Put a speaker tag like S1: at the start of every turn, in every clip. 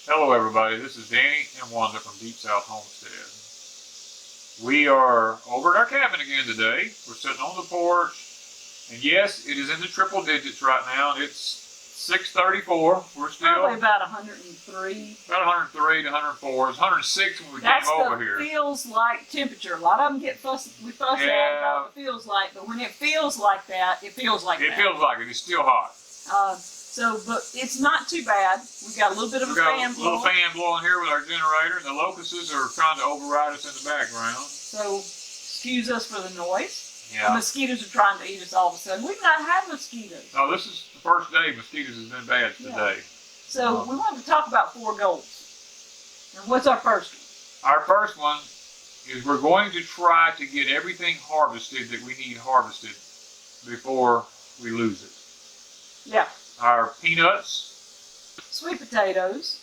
S1: Hello everybody, this is Danny and Wanda from Deepsouth Homestead. We are over at our cabin again today. We're sitting on the porch, and yes, it is in the triple digits right now. It's 6:34. We're still
S2: probably about 103.
S1: About 103 to 104. It's 106 when we came over here.
S2: That's the feels like temperature. A lot of them get we fuss at about the feels like, but when it feels like that, it feels like that.
S1: It feels like it. It's still hot.
S2: But it's not too bad. We got a little bit of a fan blowing.
S1: A little fan blowing here with our generator. The locusts are trying to override us in the background.
S2: So, excuse us for the noise.
S1: Yeah.
S2: The mosquitoes are trying to eat us all of a sudden. We've not had mosquitoes.
S1: Oh, this is the first day mosquitoes has been bad today.
S2: Yeah. So, we wanted to talk about 4 goals. And what's our first one?
S1: Our first one is we're going to try to get everything harvested that we need harvested before we lose it.
S2: Yeah.
S1: Our peanuts,
S2: sweet potatoes,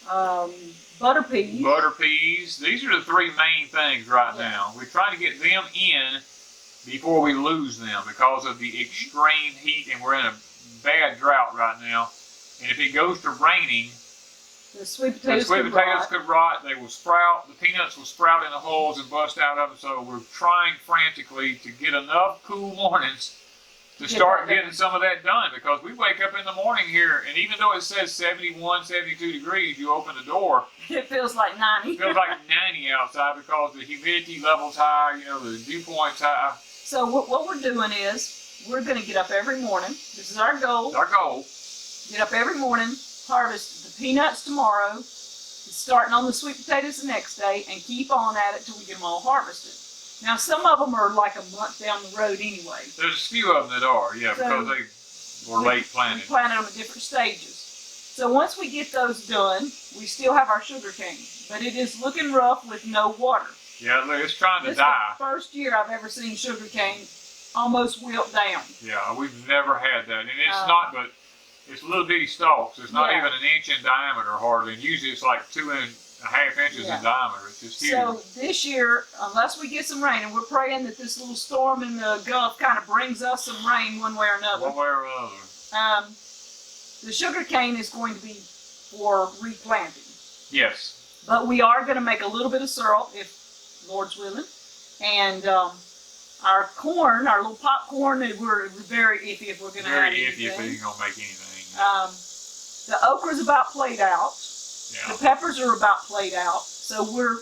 S2: butter peas.
S1: Butter peas. These are the 3 main things right now. We're trying to get them in before we lose them because of the extreme heat, and we're in a bad drought right now. And if it goes to raining,
S2: the sweet potatoes
S1: could rot. They will sprout. The peanuts will sprout in the holes and bust out of them. So we're trying frantically to get enough cool mornings to start getting some of that done, because we wake up in the morning here, and even though it says 71, 72 degrees, you open the door,
S2: it feels like 90.
S1: It feels like 90 outside because the humidity level's high, the dew point's high.
S2: So what we're doing is we're going to get up every morning. This is our goal.
S1: Our goal.
S2: Get up every morning, harvest the peanuts tomorrow, starting on the sweet potatoes the next day, and keep on at it till we get them all harvested. Now, some of them are like a month down the road anyway.
S1: There's a few of them that are, yeah, so because they were late planted.
S2: We planted them at different stages. So once we get those done, we still have our sugar cane, but it is looking rough with no water.
S1: Yeah, it's trying to die.
S2: This is the first year I've ever seen sugar cane almost wilt down.
S1: Yeah, we've never had that, and it's not, but it's little bitty stalks. It's not even an inch in diameter hardly, and usually it's like 2.5 inches in diameter. It's just huge. So
S2: this year, unless we get some rain, and we're praying that this little storm in the Gulf kind of brings us some rain one way or another.
S1: One way or another.
S2: The sugar cane is going to be for replanting.
S1: Yes.
S2: But we are going to make a little bit of syrup, if Lord's willing. And our corn, our little popcorn, we're very iffy if we're going to have anything.
S1: Very iffy if we're going to make anything.
S2: The okra's about played out.
S1: Yeah.
S2: The peppers are about played out, so we're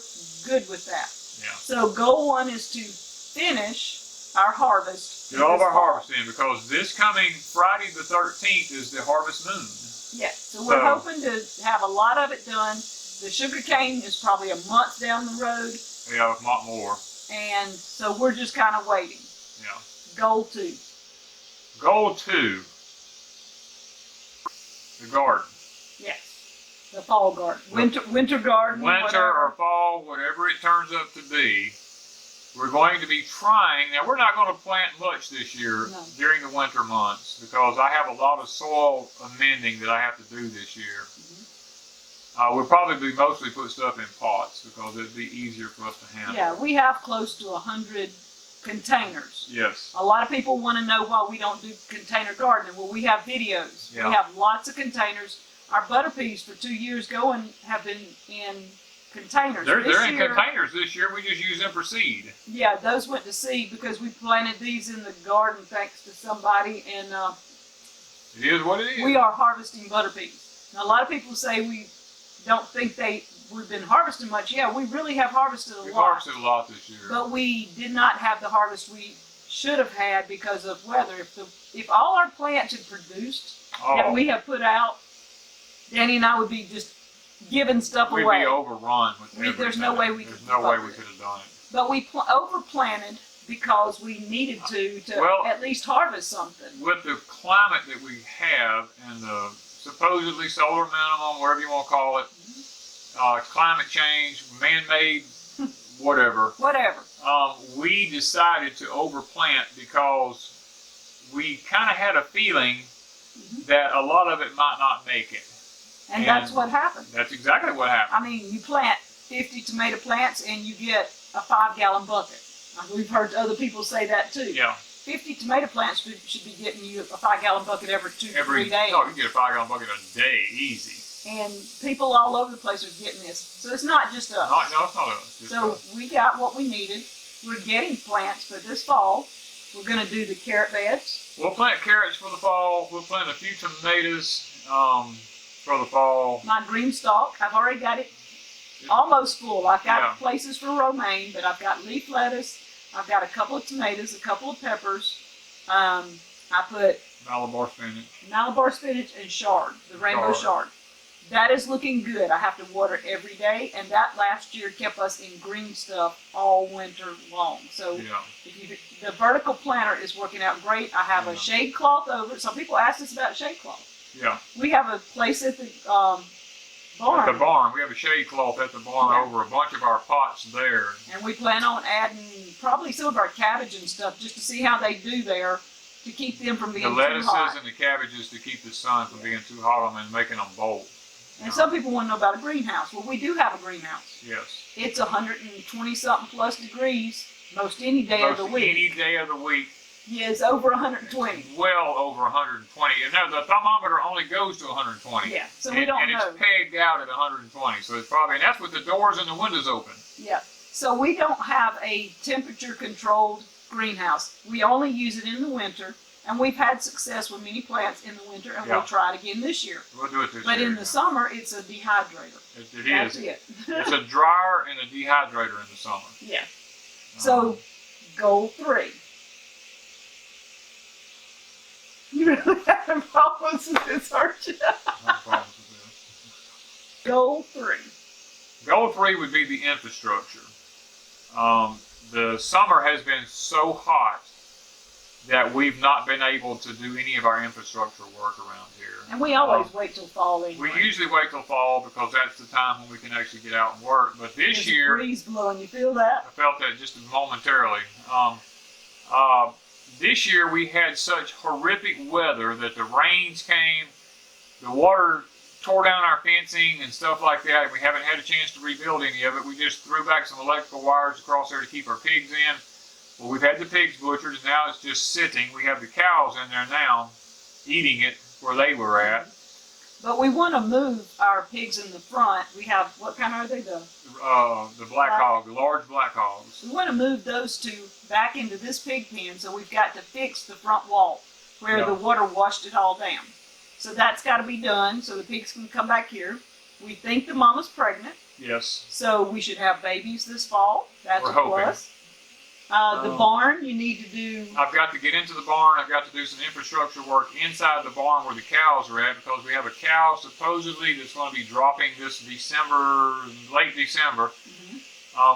S2: good with that.
S1: Yeah.
S2: So goal 1 is to finish our harvest.
S1: Get all of our harvest in, because this coming Friday the 13th is the harvest moon.
S2: Yeah, so we're hoping to have a lot of it done. The sugar cane is probably a month down the road.
S1: Yeah, a lot more.
S2: And so we're just kind of waiting.
S1: Yeah.
S2: Goal 2.
S1: Goal 2. The garden.
S2: Yes. The fall garden. Winter garden.
S1: Winter or fall, whatever it turns up to be. We're going to be trying. Now, we're not going to plant much this year during the winter months, because I have a lot of soil amending that I have to do this year. We'll probably mostly put stuff in pots because it'd be easier for us to handle.
S2: Yeah, we have close to 100 containers.
S1: Yes.
S2: A lot of people want to know why we don't do container gardening. Well, we have videos.
S1: Yeah.
S2: We have lots of containers. Our butter peas for 2 years going have been in containers.
S1: They're in containers this year. We just use them for seed.
S2: Yeah, those went to seed because we planted these in the garden thanks to somebody, and
S1: it is what it is.
S2: We are harvesting butter peas. Now, a lot of people say we don't think we've been harvesting much. Yeah, we really have harvested a lot.
S1: We've harvested a lot this year.
S2: But we did not have the harvest we should have had because of weather. If all our plants had produced that we have put out, Danny and I would be just giving stuff away.
S1: We'd be overrun with everything.
S2: There's no way we could have
S1: done it.
S2: But we overplanted because we needed to at least harvest something.
S1: With the climate that we have and the supposedly solar minimum, whatever you want to call it, climate change, man-made, whatever. We decided to overplant because we kind of had a feeling that a lot of it might not make it.
S2: And that's what happened.
S1: That's exactly what happened.
S2: I mean, you plant 50 tomato plants and you get a 5-gallon bucket. We've heard other people say that too.
S1: Yeah.
S2: 50 tomato plants should be getting you a 5-gallon bucket every 2 to 3 days.
S1: No, you get a 5-gallon bucket a day, easy.
S2: And people all over the place are getting this. So it's not just us.
S1: No, it's not us.
S2: So we got what we needed. We're getting plants for this fall. We're going to do the carrot beds.
S1: We'll plant carrots for the fall. We'll plant a few tomatoes for the fall.
S2: My GreenStalk, I've already got it almost full. I've got places for romaine, but I've got leaf lettuce. I've got a couple of tomatoes, a couple of peppers. I put Malabar spinach and chard, the rainbow chard. That is looking good. I have to water every day, and that last year kept us in green stuff all winter long. So the vertical planter is working out great. I have a shade cloth over it. Some people ask us about shade cloth.
S1: Yeah.
S2: We have a place at the barn.
S1: At the barn. We have a shade cloth at the barn over a bunch of our pots there.
S2: And we plan on adding probably some of our cabbage and stuff just to see how they do there to keep them from being too hot.
S1: The lettuces and the cabbages to keep the sun from being too hot on them and making them bold.
S2: And some people want to know about a greenhouse. Well, we do have a greenhouse.
S1: Yes.
S2: It's 120-something plus degrees most any day of the week.
S1: Any day of the week.
S2: Yes, over 120.
S1: Well over 120. And the thermometer only goes to 120.
S2: Yeah, so we don't know.
S1: And it's pegged out at 120. So it's probably, and that's with the doors and the windows open.
S2: Yeah. So we don't have a temperature-controlled greenhouse. We only use it in the winter. And we've had success with many plants in the winter, and we'll try it again this year.
S1: We'll do it this year.
S2: But in the summer, it's a dehydrator.
S1: It
S2: That's
S1: is.
S2: it.
S1: It's a dryer and a dehydrator in the summer.
S2: Yeah. So, goal 3. You really having problems with this, aren't you?
S1: Problems with this.
S2: Goal 3.
S1: Goal 3 would be the infrastructure. The summer has been so hot that we've not been able to do any of our infrastructure work around here.
S2: And we always wait till fall anyway.
S1: We usually wait till fall because that's the time when we can actually get out and work. But this year,
S2: a breeze blowing, you feel that?
S1: I felt that just momentarily. This year we had such horrific weather that the rains came, the water tore down our fencing and stuff like that. We haven't had a chance to rebuild any of it. We just threw back some electrical wires across there to keep our pigs in. Well, we've had the pigs butchered, and now it's just sitting. We have the cows in there now, eating it where they were at.
S2: But we want to move our pigs in the front. We have, what kind are they? The
S1: black hog, the large black hogs.
S2: We want to move those two back into this pig pen, so we've got to fix the front wall where the water washed it all down. So that's got to be done, so the pigs can come back here. We think the mama's pregnant.
S1: Yes.
S2: So we should have babies this fall. That's
S1: We're
S2: a
S1: hoping.
S2: plus. The barn, you need to do...
S1: I've got to get into the barn. I've got to do some infrastructure work inside the barn where the cows are at, because we have a cow supposedly that's going to be dropping this December, late December.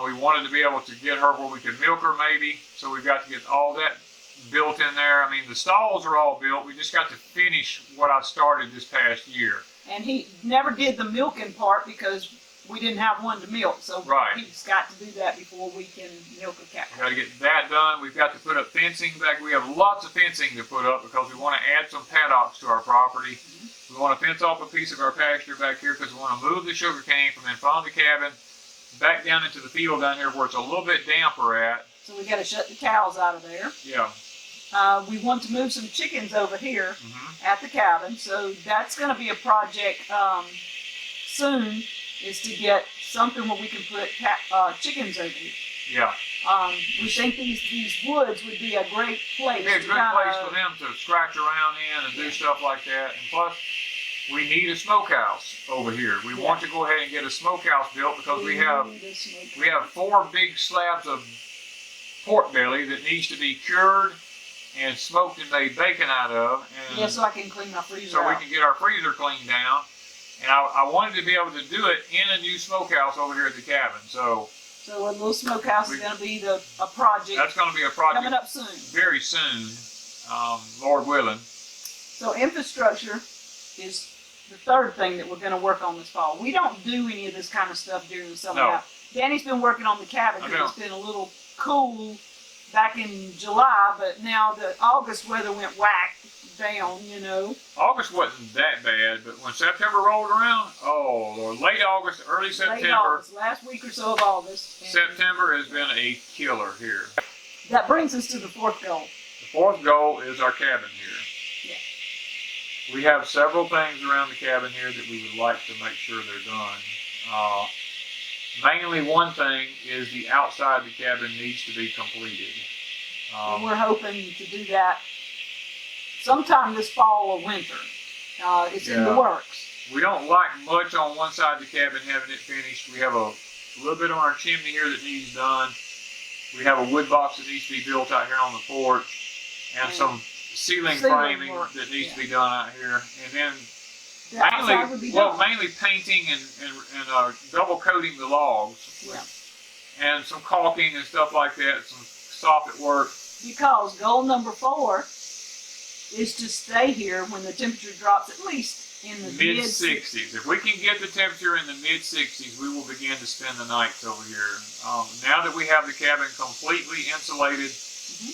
S1: We wanted to be able to get her where we could milk her maybe, so we've got to get all that built in there. I mean, the stalls are all built. We just got to finish what I started this past year.
S2: And he never did the milking part because we didn't have one to milk, so he's got to do that before we can milk a cow.
S1: We've got to get that done. We've got to put up fencing back. We have lots of fencing to put up because we want to add some paddocks to our property. We want to fence off a piece of our pasture back here because we want to move the sugar cane from in front of the cabin back down into the field down here where it's a little bit damper at.
S2: So we got to shut the cows out of there.
S1: Yeah.
S2: We want to move some chickens over here at the cabin, so that's going to be a project soon, is to get something where we can put chickens over here.
S1: Yeah.
S2: We think these woods would be a great place.
S1: It'd be a good place for them to scratch around in and do stuff like that. And plus, we need a smokehouse over here. We want to go ahead and get a smokehouse built because we have 4 big slabs of pork belly that needs to be cured and smoked and made bacon out of. And
S2: so I can clean my freezer
S1: so we can get our freezer cleaned down. And I wanted to be able to do it in a new smokehouse over here at the cabin. So
S2: a little smokehouse is going to be a project.
S1: That's going to be a project
S2: coming up soon.
S1: Very soon, Lord willing.
S2: So infrastructure is the third thing that we're going to work on this fall. We don't do any of this kind of stuff during the summer.
S1: No.
S2: Now, Danny's been working on the cabin because it's been a little cool back in July, but now the August weather went whack down, you know.
S1: August wasn't that bad, but when September rolled around, oh Lord, late August, early September.
S2: Late August, last week or so of August.
S1: September has been a killer here.
S2: That brings us to the 4th goal.
S1: The 4th goal is our cabin here. We have several things around the cabin here that we would like to make sure they're done. Mainly one thing is the outside of the cabin needs to be completed.
S2: And we're hoping to do that sometime this fall or winter. It's in the works.
S1: We don't like much on one side of the cabin having it finished. We have a little bit on our chimney here that needs done. We have a wood box that needs to be built out here on the porch, and some ceiling framing that needs to be done out here. And then mainly painting and double coating the logs.
S2: Yeah.
S1: And some caulking and stuff like that, some soffit work.
S2: Because goal number 4 is to stay here when the temperature drops at least in the mid-60s.
S1: If we can get the temperature in the mid-60s, we will begin to spend the nights over here. Now that we have the cabin completely insulated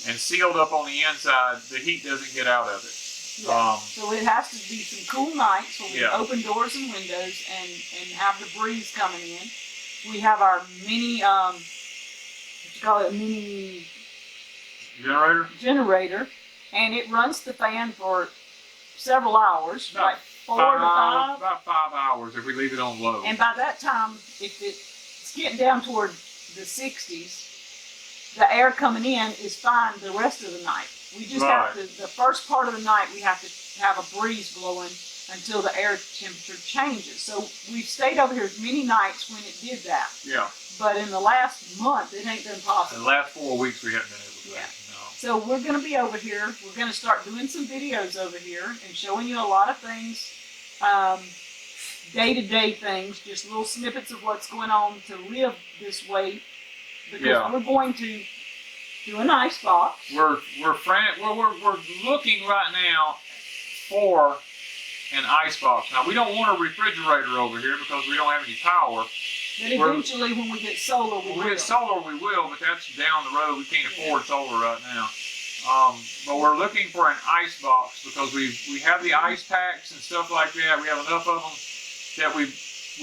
S1: and sealed up on the inside, the heat doesn't get out of it.
S2: Yeah. So it has to be some cool nights where we open doors and windows and have the breeze coming in. We have our mini, mini generator, and it runs the fan for several hours, like 4 to 5.
S1: About 5 hours if we leave it on low.
S2: And by that time, if it's getting down toward the 60s, the air coming in is fine the rest of the night. We just have to, the first part of the night, we have to have a breeze blowing until the air temperature changes. So we've stayed over here many nights when it did that.
S1: Yeah.
S2: But in the last month, it ain't been possible.
S1: In the last 4 weeks, we haven't been able to.
S2: Yeah. So we're going to be over here. We're going to start doing some videos over here and showing you a lot of things, day-to-day things, just little snippets of what's going on to live this way. Because we're going to do an ice box.
S1: We're looking right now for an ice box. Now we don't want a refrigerator over here because we don't have any power.
S2: But eventually, when we get solar, we will.
S1: When we get solar, we will, but that's down the road. We can't afford solar right now. But we're looking for an ice box because we have the ice packs and stuff like that. We have enough of them that we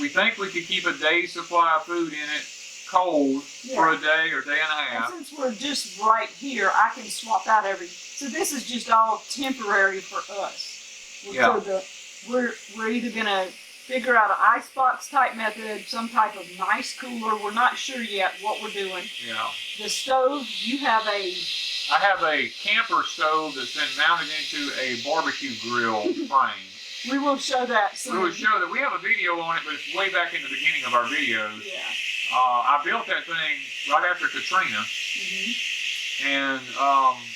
S1: think we could keep a day's supply of food in it cold for a day or day and a half.
S2: And since we're just right here, I can swap out so this is just all temporary for us. We're either going to figure out an icebox type method, some type of nice cooler. We're not sure yet what we're doing.
S1: Yeah.
S2: The stove,
S1: I have a camper stove that's been mounted into a barbecue grill frame.
S2: We will show that soon.
S1: We will show that. We have a video on it, but it's way back in the beginning of our videos.
S2: Yeah.
S1: I built that thing right after Katrina, and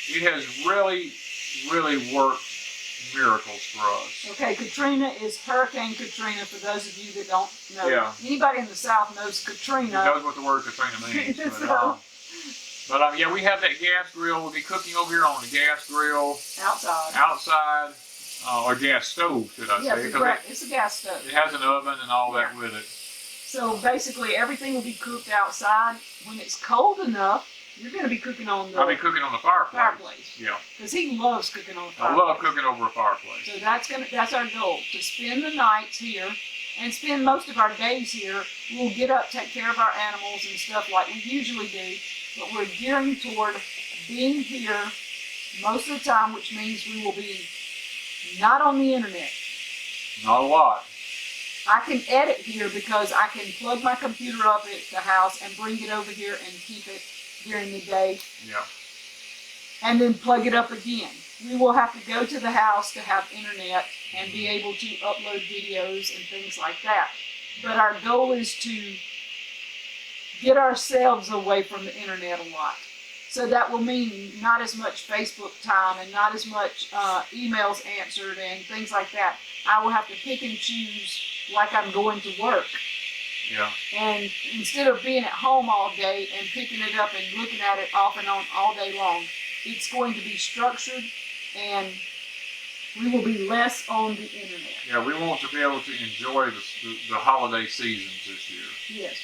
S1: it has really, really worked miracles for us.
S2: Okay, Katrina is Hurricane Katrina, for those of you that don't know.
S1: Yeah.
S2: Anybody in the South knows Katrina.
S1: Knows what the word Katrina means. But we have that gas grill. We'll be cooking over here on the gas grill. Outside. Or gas stove, should I say.
S2: It's a gas stove.
S1: It has an oven and all that with it.
S2: So basically everything will be cooked outside. When it's cold enough, you're going to be cooking on the...
S1: I'll be cooking on the fireplace. Yeah.
S2: Because he loves cooking on the fireplace.
S1: I love cooking over a fireplace.
S2: So that's our goal, to spend the nights here and spend most of our days here. We'll get up, take care of our animals and stuff like we usually do, but we're gearing toward being here most of the time, which means we will be not on the internet.
S1: Not a lot.
S2: I can edit here because I can plug my computer up at the house and bring it over here and keep it during the day.
S1: Yeah.
S2: And then plug it up again. We will have to go to the house to have internet and be able to upload videos and things like that. But our goal is to get ourselves away from the internet a lot. So that will mean not as much Facebook time and not as much emails answered and things like that. I will have to pick and choose like I'm going to work.
S1: Yeah.
S2: And instead of being at home all day and picking it up and looking at it off and on all day long, it's going to be structured and we will be less on the internet.
S1: Yeah, we want to be able to enjoy the holiday seasons this year.
S2: Yes.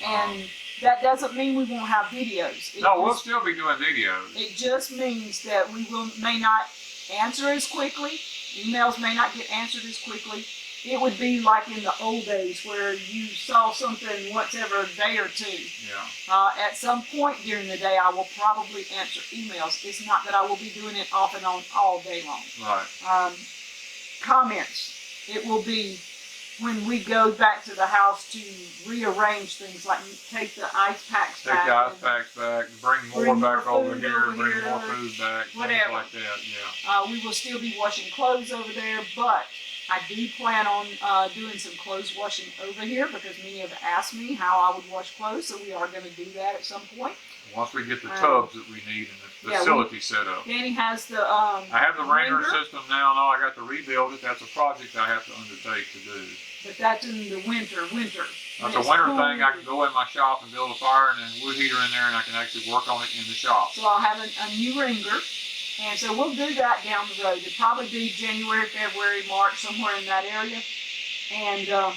S2: And that doesn't mean we won't have videos.
S1: We'll still be doing videos.
S2: It just means that we may not answer as quickly. Emails may not get answered as quickly. It would be like in the old days where you saw something once every day or two.
S1: Yeah.
S2: At some point during the day, I will probably answer emails. It's not that I will be doing it off and on all day long.
S1: Right.
S2: comments. It will be when we go back to the house to rearrange things, like take the ice packs back.
S1: Take the ice packs back, bring more back over here, bring more food back,
S2: whatever.
S1: things like that, yeah.
S2: We will still be washing clothes over there, but I do plan on doing some clothes washing over here because many have asked me how I would wash clothes, so we are going to do that at some point.
S1: Once we get the tubs that we need and the facility set up.
S2: Danny has the
S1: I have the ringer system now, and all I got to rebuild it. That's a project I have to undertake to do.
S2: But that's in the winter.
S1: That's a winter thing. I can go in my shop and build a fire and a wood heater in there, and I can actually work on it in the shop.
S2: So I'll have a new ringer, and so we'll do that down the road. It'll probably be January, February, March, somewhere in that area. And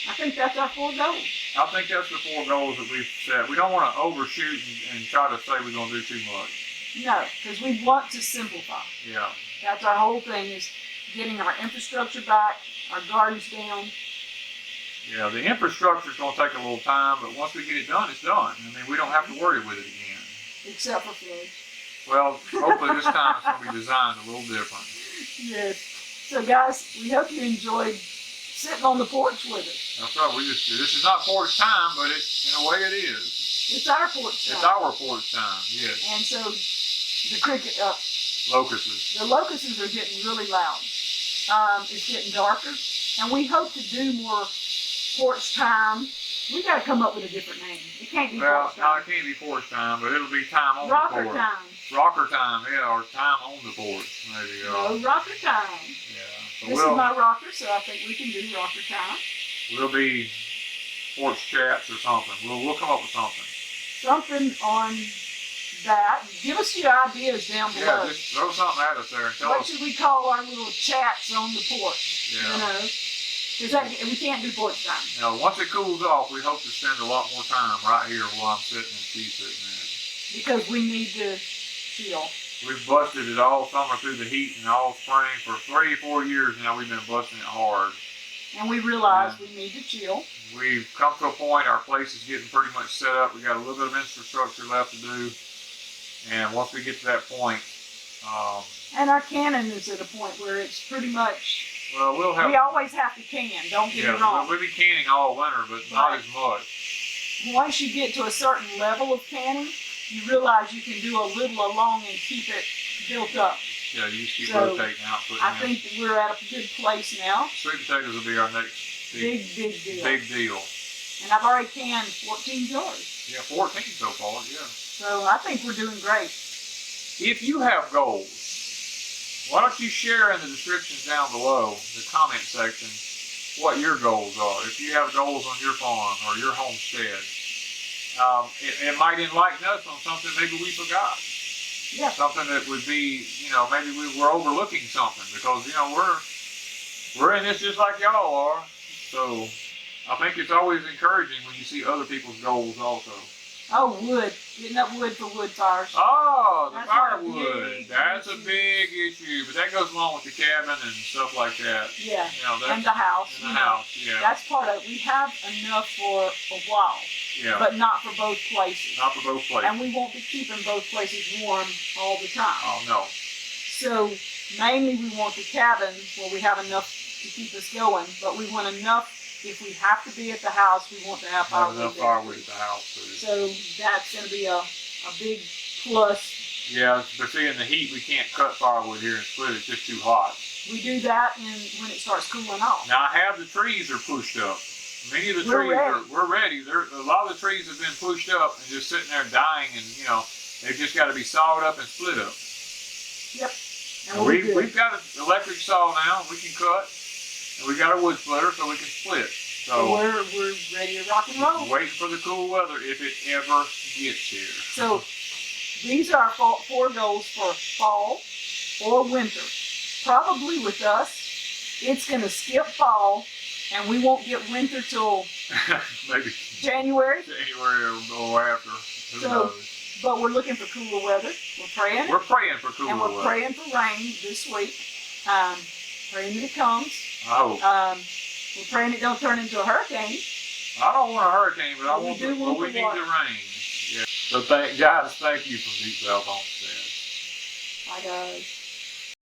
S2: I think that's our 4 goals.
S1: I think that's the 4 goals that we've set. We don't want to overshoot and try to say we're going to do too much.
S2: No, because we want to simplify.
S1: Yeah.
S2: That's our whole thing, is getting our infrastructure back, our gardens down.
S1: Yeah, the infrastructure is going to take a little time, but once we get it done, it's done. I mean, we don't have to worry with it again.
S2: Except for floods.
S1: Well, hopefully this time it's going to be designed a little different.
S2: Yes. So guys, we hope you enjoyed sitting on the porch with us.
S1: That's right. This is not porch time, but in a way it is.
S2: It's our porch time.
S1: It's our porch time, yes.
S2: And so the
S1: locusts.
S2: The locusts are getting really loud. It's getting darker, and we hope to do more porch time. We got to come up with a different name. It can't be porch time.
S1: No, it can't be porch time, but it'll be time on
S2: rocker
S1: the porch.
S2: Time.
S1: Rocker time, yeah, or time on the porch, maybe.
S2: No, rocker time.
S1: Yeah. So
S2: this is my rocker, so I think we can do rocker time.
S1: We'll be porch chats or something. We'll come up with something.
S2: Something on that. Give us your ideas down below.
S1: Yeah, just throw something at us there and tell us.
S2: What should we call our little chats on the porch?
S1: Yeah.
S2: You know, because we can't do porch time.
S1: Now, once it cools off, we hope to spend a lot more time right here while I'm sitting and she's sitting there.
S2: Because we need to chill.
S1: We've busted it all summer through the heat and all spring. For 3 or 4 years now, we've been busting it hard.
S2: And we realize we need to chill.
S1: We've come to a point, our place is getting pretty much set up. We got a little bit of infrastructure left to do. And once we get to that point...
S2: and our canning is at a point where it's pretty much...
S1: Well, we
S2: always have to can, don't get me wrong.
S1: We'll be canning all winter, but not as much.
S2: Once you get to a certain level of canning, you realize you can do a little along and keep it built up.
S1: Yeah, you keep rotating out.
S2: I think that we're at a good place now.
S1: Sweet potatoes will be our next
S2: big deal.
S1: Big deal.
S2: And I've already canned 14 jars.
S1: Yeah, 14 so far, yeah.
S2: So I think we're doing great.
S1: If you have goals, why don't you share in the descriptions down below, the comment section, what your goals are. If you have goals on your farm or your homestead, it might enlighten us on something maybe we forgot.
S2: Yeah.
S1: Something that would be, maybe we're overlooking something because, we're in this just like y'all are. So I think it's always encouraging when you see other people's goals also.
S2: Oh, wood. Getting up wood for wood fires.
S1: Oh, the firewood. That's a big issue, but that goes along with the cabin and stuff like that.
S2: Yeah, and the house.
S1: And the house, yeah.
S2: That's part of it. We have enough for a while, but not for both places.
S1: Not for both places.
S2: And we won't be keeping both places warm all the time.
S1: Oh, no.
S2: So, mainly we want the cabin where we have enough to keep us going, but we want enough. If we have to be at the house, we want to have firewood.
S1: Enough firewood at the house too.
S2: So that's going to be a big plus.
S1: Yeah, but see, in the heat, we can't cut firewood here and split it. It's just too hot.
S2: We do that when it starts cooling off.
S1: Now, I have the trees are pushed up. Many of the trees we're ready. A lot of the trees have been pushed up and just sitting there dying, and they've just got to be sawed up and split up.
S2: Yep.
S1: And we've got an electric saw now. We can cut. And we got a wood splitter so we can split. So
S2: we're ready to rock and roll.
S1: Waiting for the cool weather if it ever gets here.
S2: So these are our 4 goals for fall or winter. Probably with us, it's going to skip fall, and we won't get winter till
S1: maybe
S2: January.
S1: Or after. Who knows?
S2: But we're looking for cooler weather. We're praying.
S1: We're praying for cooler weather.
S2: And we're praying for rain this week. Praying that it comes.
S1: I hope.
S2: We're praying it don't turn into a hurricane.
S1: I don't want a hurricane, but we need the rain. Yeah. So guys, thank you from Deepsouth Homestead.
S2: Bye guys.